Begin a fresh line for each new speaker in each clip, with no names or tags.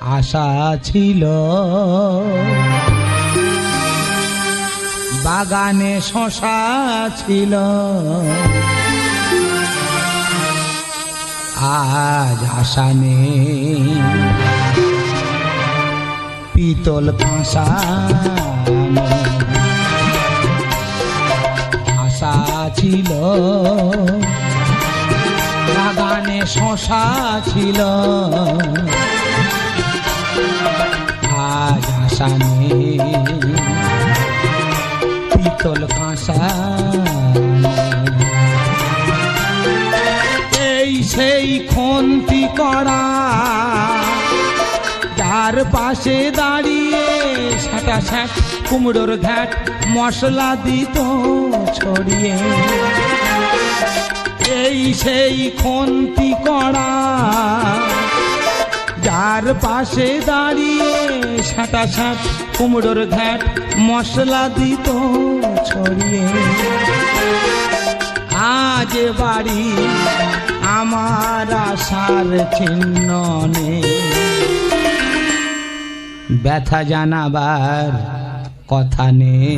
আশা ছিল বাগানে শশা ছিল, আজ আশা নেই পিতল কাঁসা। আশা ছিল বাগানে শশা ছিল, আজ আশা নেই পিতল কাঁসা। এই সেই খন্তি করা যার পাশে দাঁড়িয়ে সাঁটা স্যাঁট কুমড়োর ঘ্যাট মশলা দিত ছড়িয়ে। এই সেই খন্তি করা যার পাশে দাঁড়িয়ে সাঁটা স্যাঁট কুমড়োর ঘ্যাট মশলা দিত ছড়িয়ে। আজ বাড়ি আমার আশার চিহ্ন নেই, ব্যথা জানাবার কথা নেই,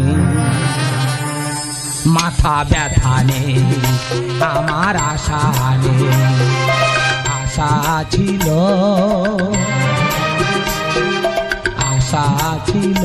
মাথা ব্যথা নেই আমার আশা নেই। আশা ছিল, আশা ছিল